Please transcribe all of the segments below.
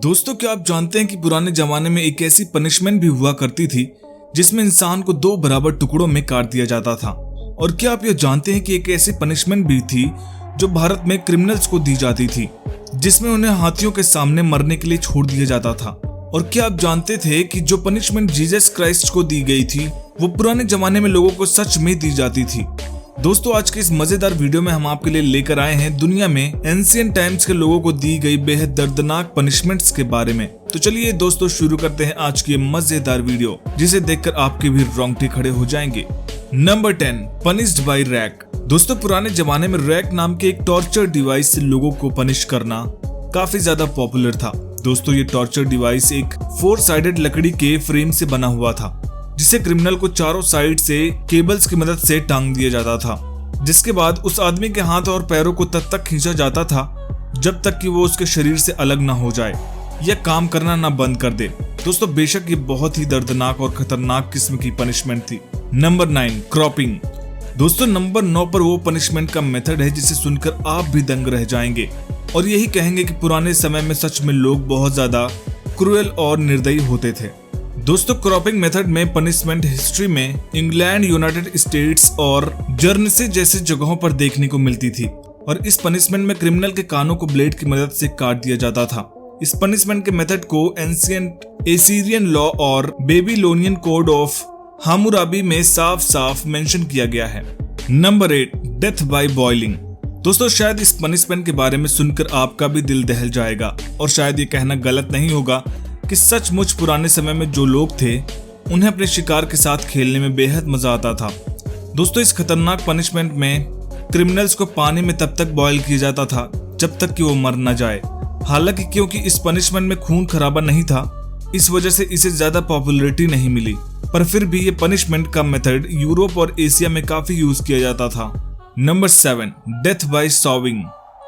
दोस्तों, क्या आप जानते हैं कि पुराने जमाने में एक ऐसी पनिशमेंट भी हुआ करती थी जिसमें इंसान को दो बराबर टुकड़ों में काट दिया जाता था। और क्या आप यह जानते हैं कि एक ऐसी पनिशमेंट भी थी जो भारत में क्रिमिनल्स को दी जाती थी, जिसमें उन्हें हाथियों के सामने मरने के लिए छोड़ दिया जाता था। और क्या आप जानते थे कि जो पनिशमेंट जीसस क्राइस्ट को दी गई थी वो पुराने जमाने में लोगों को सच में दी जाती थी। दोस्तों, आज के इस मजेदार वीडियो में हम आपके लिए लेकर आए हैं दुनिया में एंशिएंट टाइम्स के लोगों को दी गई बेहद दर्दनाक पनिशमेंट्स के बारे में। तो चलिए दोस्तों, शुरू करते हैं आज की मजेदार वीडियो, जिसे देखकर आपके भी रोंगटे खड़े हो जाएंगे। Number 10, punished bye rack. दोस्तों, पुराने जमाने में रैक नाम के एक टॉर्चर डिवाइस से लोगों को पनिश करना काफी ज्यादा पॉपुलर था। दोस्तों, ये टॉर्चर डिवाइस एक 4 साइडेड लकड़ी के फ्रेम से बना हुआ था, जिसे क्रिमिनल को चारों साइड से केबल्स की मदद से टांग दिया जाता था, जिसके बाद उस आदमी के हाथ और पैरों को तब तक खींचा जाता था जब तक कि वो उसके शरीर से अलग ना हो जाए या काम करना ना बंद कर दे। दोस्तों, बेशक ये बहुत ही दर्दनाक और खतरनाक किस्म की पनिशमेंट थी। Number 9, cropping. दोस्तों, नंबर 9 पर वो पनिशमेंट का मेथड है जिसे सुनकर आप भी दंग रह जाएंगे और यही कहेंगे कि पुराने समय में सच में लोग बहुत ज्यादा क्रूएल और निर्दयी होते थे। दोस्तों, क्रॉपिंग मेथड में पनिशमेंट हिस्ट्री में इंग्लैंड, यूनाइटेड स्टेट्स और जर्मनी जैसे जगहों पर देखने को मिलती थी। और इस पनिशमेंट में क्रिमिनल के कानों को ब्लेड की मदद से काट दिया जाता था। इस पनिशमेंट के मेथड को एंशिएंट एसीरियन लॉ और बेबीलोनियन कोड ऑफ हामुराबी में साफ साफ मेंशन किया गया है। Number 8, death by boiling. दोस्तों, शायद इस पनिशमेंट के बारे में सुनकर आपका भी दिल दहल जाएगा और शायद ये कहना गलत नहीं होगा कि सचमुच पुराने समय में जो लोग थे उन्हें अपने शिकार के साथ खेलने में बेहद मजा आता था। दोस्तों, इस खतरनाक पनिशमेंट में क्रिमिनल्स को पानी में तब तक बॉयल किया जाता था जब तक कि वो मर न जाए। हालांकि क्योंकि इस पनिशमेंट में खून खराबा नहीं था, इस वजह से इसे ज्यादा पॉपुलैरिटी नहीं मिली, पर फिर भी ये पनिशमेंट का मेथड यूरोप और एशिया में काफी यूज किया जाता था। Number 7, death by sowing.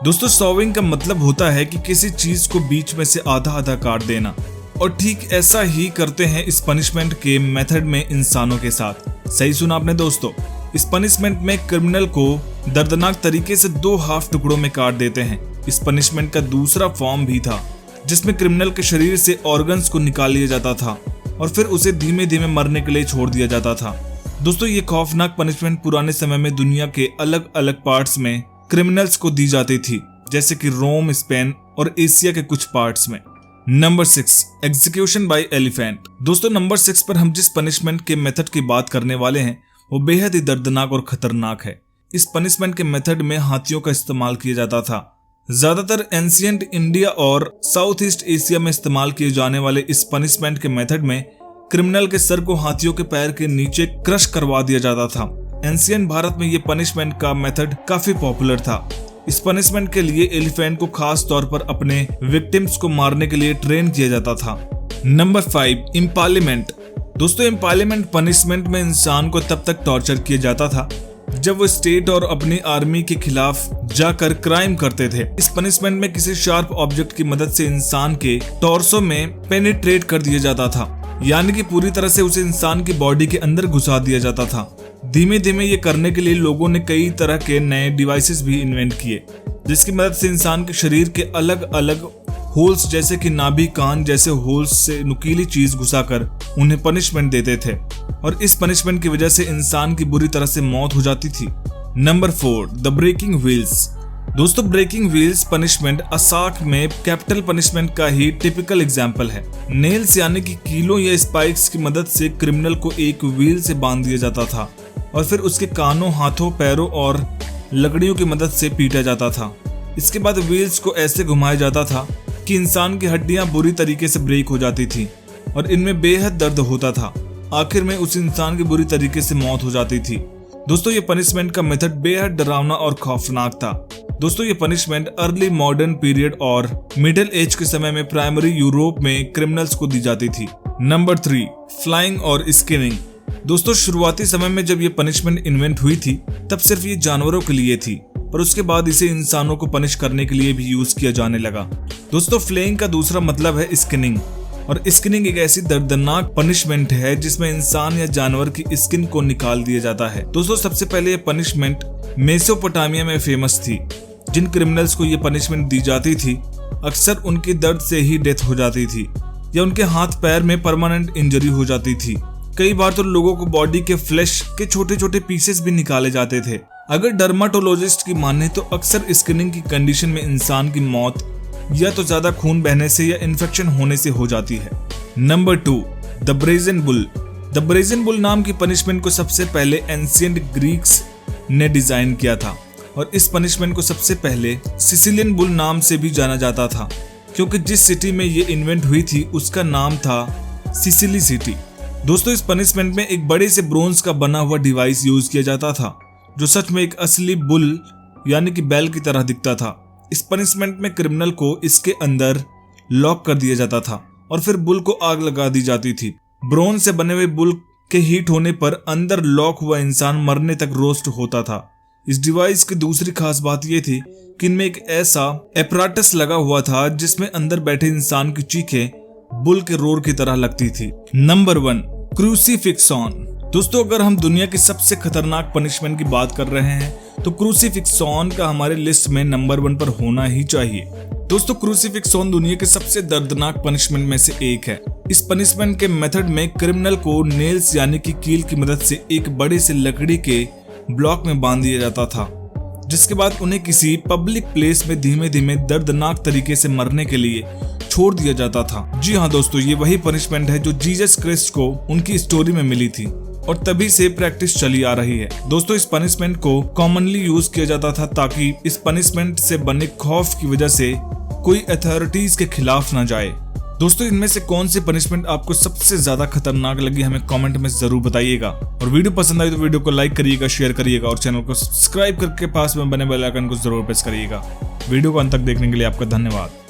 दोस्तों, सॉविंग का मतलब होता है कि किसी चीज को बीच में से आधा आधा काट देना, और ठीक ऐसा ही करते हैं इस पनिशमेंट के मेथड में इंसानों के साथ। सही सुना आपने दोस्तों। इस पनिशमेंट में क्रिमिनल को दर्दनाक तरीके से 2 हाफ टुकड़ों में काट देते हैं। इस पनिशमेंट का दूसरा फॉर्म भी था जिसमें क्रिमिनल के शरीर से ऑर्गन्स को निकाल लिया जाता था और फिर उसे धीमे धीमे मरने के लिए छोड़ दिया जाता था। दोस्तों, ये खौफनाक पनिशमेंट पुराने समय में दुनिया के अलग अलग पार्ट्स में क्रिमिनल्स को दी जाती थी, जैसे कि रोम, स्पेन और एशिया के कुछ पार्ट्स में। Number 6, execution bye elephant. दोस्तों, नंबर 6 पर हम जिस पनिशमेंट के मेथड की बात करने वाले हैं वो बेहद ही दर्दनाक और खतरनाक है। इस पनिशमेंट के मेथड में हाथियों का इस्तेमाल किया जाता था। ज्यादातर एंशिएंट इंडिया और साउथ ईस्ट एशिया में इस्तेमाल किए जाने वाले इस पनिशमेंट के मेथड में क्रिमिनल के सर को हाथियों के पैर के नीचे क्रश करवा दिया जाता था। एंशिएंट भारत में ये पनिशमेंट का मेथड काफी पॉपुलर था। इस पनिशमेंट के लिए एलिफेंट को खास तौर पर अपने विक्टिम्स को मारने के लिए ट्रेन किया जाता था। नंबर 5, इम्पालिमेंट। दोस्तों, इम्पालिमेंट पनिशमेंट में इंसान को तब तक टॉर्चर किया जाता था जब वो स्टेट और अपनी आर्मी के खिलाफ जाकर क्राइम करते थे। इस पनिशमेंट में किसी शार्प ऑब्जेक्ट की मदद से इंसान के टॉर्सो में पेनिट्रेट कर दिया जाता था, यानी कि पूरी तरह से उसे इंसान की बॉडी के अंदर घुसा दिया जाता था। धीमे धीमे ये करने के लिए लोगों ने कई तरह के नए डिवाइसेस भी इन्वेंट किए, जिसकी मदद से इंसान के शरीर के अलग अलग होल्स जैसे कि नाभि, कान जैसे होल्स से नुकीली चीज घुसाकर उन्हें पनिशमेंट देते थे, और इस पनिशमेंट की वजह से इंसान की बुरी तरह से मौत हो जाती थी। Number 4, the breaking wheels. दोस्तों, ब्रेकिंग व्हील्स पनिशमेंट असाक में कैपिटल पनिशमेंट का ही टिपिकल एग्जाम्पल है। नेल्स यानी कि कीलों या स्पाइक्स की मदद से क्रिमिनल को एक व्हील से बांध दिया जाता था और फिर उसके कानों, हाथों, पैरों और लकड़ियों की मदद से पीटा जाता था। इसके बाद व्हील्स को ऐसे घुमाया जाता था कि इंसान की हड्डियां बुरी तरीके से ब्रेक हो जाती थी और इनमें बेहद दर्द होता था। आखिर में उस इंसान की बुरी तरीके से मौत हो जाती थी। दोस्तों, ये पनिशमेंट का मेथड बेहद डरावना और खौफनाक था। दोस्तों, ये पनिशमेंट अर्ली मॉडर्न पीरियड और मिडिल एज के समय में प्राइमरी यूरोप में क्रिमिनल्स को दी जाती थी। नंबर 3, फ्लाइंग और स्किनिंग। दोस्तों, शुरुआती समय में जब ये पनिशमेंट इन्वेंट हुई थी तब सिर्फ ये जानवरों के लिए थी, पर उसके बाद इसे इंसानों को पनिश करने के लिए भी यूज किया जाने लगा। दोस्तों, फ्लेइंग का दूसरा मतलब है स्किनिंग, और स्किनिंग एक ऐसी दर्दनाक पनिशमेंट है जिसमें इंसान या जानवर की स्किन को निकाल दिया जाता है। दोस्तों, सबसे पहले ये पनिशमेंट मेसोपोटामिया में फेमस थी। जिन क्रिमिनल्स को ये पनिशमेंट दी जाती थी अक्सर उनकी दर्द से ही डेथ हो जाती थी या उनके हाथ पैर में परमानेंट इंजरी हो जाती थी। कई बार तो लोगों को बॉडी के फ्लैश के छोटे छोटे पीसेस भी निकाले जाते थे। अगर डर्माटोलॉजिस्ट की माने तो अक्सर स्किनिंग की कंडीशन में इंसान की मौत या तो ज्यादा खून बहने से या इन्फेक्शन होने से हो जाती है। Number 2, the brazen bull. The brazen bull नाम की पनिशमेंट को सबसे पहले एंशिएंट ग्रीक्स ने डिजाइन किया था और इस पनिशमेंट को सबसे पहले सिसिलियन बुल नाम से भी जाना जाता था, क्योंकि जिस सिटी में ये इन्वेंट हुई थी उसका नाम था सिसिली सिटी। दोस्तों, इस पनिशमेंट में एक बड़े से ब्रोंज का बना हुआ डिवाइस यूज किया जाता था जो सच में एक असली बुल यानी कि बैल की तरह दिखता था। इस पनिशमेंट में क्रिमिनल को इसके अंदर लॉक कर दिया जाता था और फिर बुल को आग लगा दी जाती थी। ब्रोंज से बने हुए बुल के हीट होने पर अंदर लॉक हुआ इंसान मरने तक रोस्ट होता था। इस डिवाइस की दूसरी खास बात यह थी कि इनमें एक ऐसा एपराटस लगा हुआ था जिसमें अंदर बैठे इंसान की चीखें बुल के रोर की तरह लगती थी। नंबर 1, क्रूसीफिक्सॉन। दोस्तों, अगर हम दुनिया की सबसे खतरनाक पनिशमेंट की बात कर रहे हैं तो क्रूसीफिक्सॉन का हमारे लिस्ट में नंबर 1 पर होना ही चाहिए। दोस्तों, क्रूसीफिक्सॉन दुनिया के सबसे दर्दनाक पनिशमेंट में से एक है। इस पनिशमेंट के मेथड में क्रिमिनल को नेल्स यानी कि कील की मदद से एक बड़े से लकड़ी के ब्लॉक में बांध दिया जाता था, जिसके बाद उन्हें किसी पब्लिक प्लेस में धीमे धीमे दर्दनाक तरीके से मरने के लिए छोड़ दिया जाता था। जी हाँ दोस्तों, ये वही पनिशमेंट है जो जीसस क्राइस्ट को उनकी स्टोरी में मिली थी और तभी से प्रैक्टिस चली आ रही है। दोस्तों, इस पनिशमेंट को कॉमनली यूज किया जाता था ताकि इस पनिशमेंट से बने खौफ की वजह से कोई अथॉरिटीज के खिलाफ ना जाए। दोस्तों, इनमें से कौन सी पनिशमेंट आपको सबसे ज्यादा खतरनाक लगी हमें कमेंट में जरूर बताइएगा। और वीडियो पसंद आई तो वीडियो को लाइक करिएगा, शेयर करिएगा और चैनल को सब्सक्राइब करके पास में बने बेल आइकन को जरूर प्रेस करिएगा। वीडियो को अंत तक देखने के लिए आपका धन्यवाद।